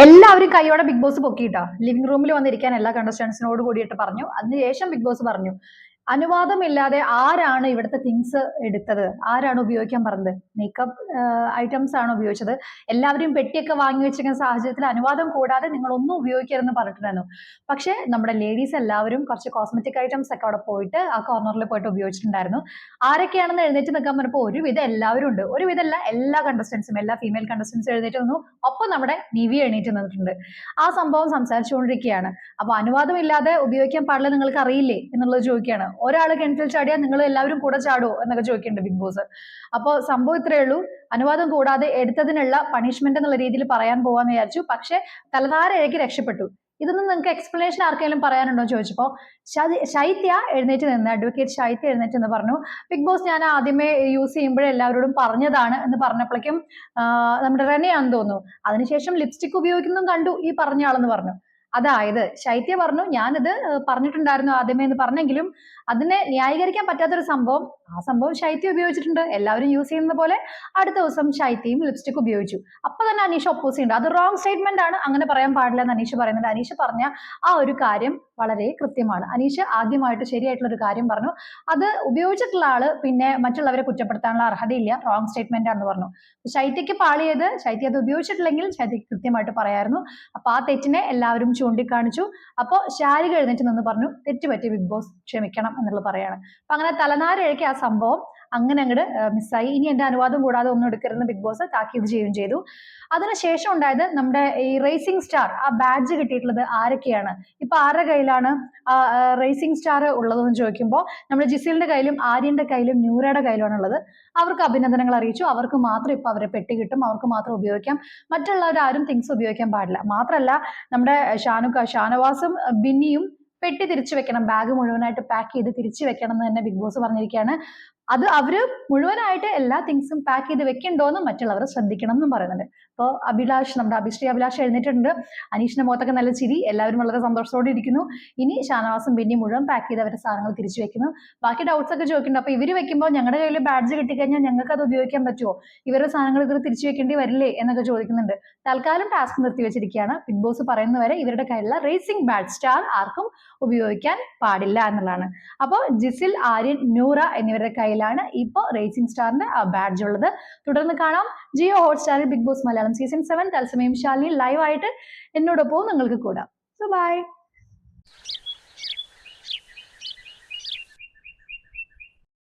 എല്ലാവരും കൈയോടെ big boss പൊക്കിയിട്ടാ living റൂമിൽ വന്നിരിക്കാൻ എല്ലാ കണ്ടസ്റ്റൻസിനോട് കൂടിയിട്ട് പറഞ്ഞു. അതിനുശേഷം ബിഗ് ബോസ് പറഞ്ഞു, അനുവാദമില്ലാതെ ആരാണ് ഇവിടുത്തെ തിങ്സ് എടുത്തത്, ആരാണ് ഉപയോഗിക്കാൻ പറഞ്ഞത്, മേക്കപ്പ് ഐറ്റംസ് ആണ് ഉപയോഗിച്ചത്, എല്ലാവരും പെട്ടിയൊക്കെ വാങ്ങി വെച്ചിരിക്കുന്ന സാഹചര്യത്തിൽ അനുവാദം കൂടാതെ നിങ്ങൾ ഒന്നും ഉപയോഗിക്കരുതെന്ന് പറഞ്ഞിട്ടുണ്ടായിരുന്നു. പക്ഷെ നമ്മുടെ ലേഡീസ് എല്ലാവരും കുറച്ച് കോസ്മെറ്റിക് ഐറ്റംസ് ഒക്കെ അവിടെ പോയിട്ട് ആ കോർണറിൽ പോയിട്ട് ഉപയോഗിച്ചിട്ടുണ്ടായിരുന്നു. ആരൊക്കെയാണെന്ന് എഴുന്നേറ്റ് നിൽക്കാൻ പറഞ്ഞപ്പോൾ ഒരുവിധം എല്ലാവരും ഉണ്ട്, ഒരുവിധമല്ല എല്ലാ കണ്ടസ്റ്റൻസും, എല്ലാ ഫീമെയിൽ കണ്ടസ്റ്റൻസും എഴുന്നേറ്റ് നിന്നു. ഒപ്പം നമ്മുടെ നിവി എണീറ്റ് നിന്നിട്ടുണ്ട്. ആ സംഭവം സംസാരിച്ചുകൊണ്ടിരിക്കുകയാണ്. അപ്പൊ അനുവാദമില്ലാതെ ഉപയോഗിക്കാൻ പാടില്ല നിങ്ങൾക്ക് അറിയില്ലേ എന്നുള്ളത് ചോദിക്കുകയാണ്. ഒരാൾ കിണറ്റിൽ ചാടിയാൽ നിങ്ങൾ എല്ലാവരും കൂടെ ചാടുമോ എന്നൊക്കെ ചോദിക്കുന്നുണ്ട് ബിഗ് ബോസ്. അപ്പോൾ സംഭവം ഇത്രയേ ഉള്ളൂ. അനുവാദം കൂടാതെ എടുത്തതിനുള്ള പണിഷ്മെന്റ് എന്നുള്ള രീതിയിൽ പറയാൻ പോവാന്ന് വിചാരിച്ചു. പക്ഷെ തലനാരിഴയ്ക്ക് രക്ഷപ്പെട്ടു. ഇതൊന്നും നിങ്ങൾക്ക് എക്സ്പ്ലനേഷൻ ആർക്കെങ്കിലും പറയാനുണ്ടോ എന്ന് ചോദിച്ചപ്പോൾ ശൈത്യ എഴുന്നേറ്റ് നിന്ന്, അഡ്വക്കേറ്റ് ശൈത്യ എഴുന്നേറ്റ് എന്ന് പറഞ്ഞു, ബിഗ് ബോസ് ഞാൻ ആദ്യമേ യൂസ് ചെയ്യുമ്പോഴേ എല്ലാവരോടും പറഞ്ഞതാണ് എന്ന് പറഞ്ഞപ്പോഴേക്കും നമ്മുടെ റെനയാന്ന് തോന്നുന്നു, അതിനുശേഷം ലിപ്സ്റ്റിക് ഉപയോഗിക്കുന്നതും കണ്ടു ഈ പറഞ്ഞ ആളെന്ന് പറഞ്ഞു. അതായത് ശൈത്യ പറഞ്ഞു, ഞാനിത് പറഞ്ഞിട്ടുണ്ടായിരുന്നു ആദ്യമേ എന്ന് പറഞ്ഞെങ്കിലും അതിനെ ന്യായീകരിക്കാൻ പറ്റാത്തൊരു സംഭവം, ആ സംഭവം ശൈത്യ ഉപയോഗിച്ചിട്ടുണ്ട്. എല്ലാവരും യൂസ് ചെയ്യുന്ന പോലെ അടുത്ത ദിവസം ശൈത്യയും ലിപ്സ്റ്റിക് ഉപയോഗിച്ചു. അപ്പൊ തന്നെ അനീഷ ഒപ്പോസ് ചെയ്യുന്നുണ്ട്, അത് റോങ് സ്റ്റേറ്റ്മെന്റ് ആണ്, അങ്ങനെ പറയാൻ പാടില്ല എന്ന് അനീഷ പറയുന്നുണ്ട്. അനീഷ പറഞ്ഞ ആ ഒരു കാര്യം വളരെ കൃത്യമാണ്. അനീഷ ആദ്യമായിട്ട് ശരിയായിട്ടുള്ള ഒരു കാര്യം പറഞ്ഞു. അത് ഉപയോഗിച്ചിട്ടുള്ള ആള് പിന്നെ മറ്റുള്ളവരെ കുറ്റപ്പെടുത്താനുള്ള അർഹതയില്ല, റോങ് സ്റ്റേറ്റ്മെന്റ് ആണെന്ന് പറഞ്ഞു. ശൈത്യക്ക് പാളിയത്, ശൈത്യ അത് ഉപയോഗിച്ചിട്ടില്ലെങ്കിൽ ശൈത്യക്ക് കൃത്യമായിട്ട് പറയായിരുന്നു. അപ്പൊ ആ തെറ്റിനെ എല്ലാവരും ചൂണ്ടിക്കാണിച്ചു. അപ്പോൾ ശാരിക എഴുന്നേറ്റ് നിന്ന് പറഞ്ഞു, തെറ്റുപറ്റി ബിഗ് ബോസ് ക്ഷമിക്കണം എന്നുള്ളത് പറയാണ്. അപ്പൊ അങ്ങനെ തലനാരിഴയ്ക്ക് ആ സംഭവം അങ്ങനെ അങ്ങോട്ട് മിസ്സായി. ഇനി എന്റെ അനുവാദം കൂടാതെ ഒന്നും എടുക്കരുതെന്ന് ബിഗ് ബോസ് താക്കീത് ചെയ്യുകയും ചെയ്തു. അതിനുശേഷം ഉണ്ടായത് നമ്മുടെ ഈ റേസിംഗ് സ്റ്റാർ ആ ബാഡ്ജ് കിട്ടിയിട്ടുള്ളത് ആരൊക്കെയാണ്, ഇപ്പൊ ആരുടെ കയ്യിലാണ് ആ റേസിംഗ് സ്റ്റാർ ഉള്ളതെന്ന് ചോദിക്കുമ്പോൾ നമ്മുടെ ജിസിലിന്റെ കയ്യിലും ആര്യന്റെ കയ്യിലും ന്യൂറയുടെ കയ്യിലാണ് ഉള്ളത്. അവർക്ക് അഭിനന്ദനങ്ങൾ അറിയിച്ചു. അവർക്ക് മാത്രം ഇപ്പൊ അവരെ പെട്ടി കിട്ടും, അവർക്ക് മാത്രം ഉപയോഗിക്കാം, മറ്റുള്ളവരാരും തിങ്സ് ഉപയോഗിക്കാൻ പാടില്ല. മാത്രമല്ല നമ്മുടെ ഷാനവാസും ബിന്നിയും പെട്ടി തിരിച്ചു വെക്കണം, ബാഗ് മുഴുവനായിട്ട് പാക്ക് ചെയ്ത് തിരിച്ചു വെക്കണം എന്ന് തന്നെ ബിഗ് ബോസ് പറഞ്ഞിരിക്കുകയാണ്. അത് അവര് മുഴുവനായിട്ട് എല്ലാ തിങ്സും പാക്ക് ചെയ്ത് വെക്കണ്ടോന്ന് മറ്റുള്ളവർ ശ്രദ്ധിക്കണം എന്നും പറയുന്നുണ്ട്. അപ്പോൾ അഭിലാഷ്, നമ്മുടെ അഭിശ്രീ അഭിലാഷ് എഴുന്നേറ്റിട്ടുണ്ട്. അനീഷിന്റെ മുഖത്തൊക്കെ നല്ല ചിരി, എല്ലാവരും വളരെ സന്തോഷത്തോടെ ഇരിക്കുന്നു. ഇനി ഷാനവാസും ബിന്നി മുഴുവൻ പാക്ക് ചെയ്ത് അവരുടെ സാധനങ്ങൾ തിരിച്ചു വെക്കുന്നു. ബാക്കി ഡൗട്ട്സ് ഒക്കെ ചോദിക്കുന്നുണ്ട്. അപ്പൊ ഇവര് വെക്കുമ്പോൾ ഞങ്ങളുടെ കയ്യിൽ ബാഡ്ജ് കിട്ടിക്കഴിഞ്ഞാൽ ഞങ്ങൾക്ക് അത് ഉപയോഗിക്കാൻ പറ്റുമോ, ഇവരുടെ സാധനങ്ങൾ ഇവർ തിരിച്ചു വെക്കേണ്ടി വരില്ലേ എന്നൊക്കെ ചോദിക്കുന്നുണ്ട്. തൽക്കാലം ടാസ്ക് നിർത്തിവെച്ചിരിക്കുകയാണ്. ബിഗ് ബോസ് പറയുന്നവരെ ഇവരുടെ കയ്യിലുള്ള റേസിംഗ് ബാഡ് സ്റ്റാർ ആർക്കും ഉപയോഗിക്കാൻ പാടില്ല എന്നുള്ളതാണ്. അപ്പോൾ ജിസിൽ, ആര്യൻ, നൂറ എന്നിവരുടെ കയ്യിലാണ് ഇപ്പോൾ റേസിംഗ് സ്റ്റാറിന്റെ ബാഡ്ജ് ഉള്ളത്. തുടർന്ന് കാണാം ജിയോ ഹോട്ട്സ്റ്റാറിൽ ബിഗ് ബോസ് മലയാളം സീസൺ 7 തത്സമയം ശാലിനി ലൈവ് ആയിട്ട് എന്നോടൊപ്പം നിങ്ങൾക്ക് കൂടാം. So by.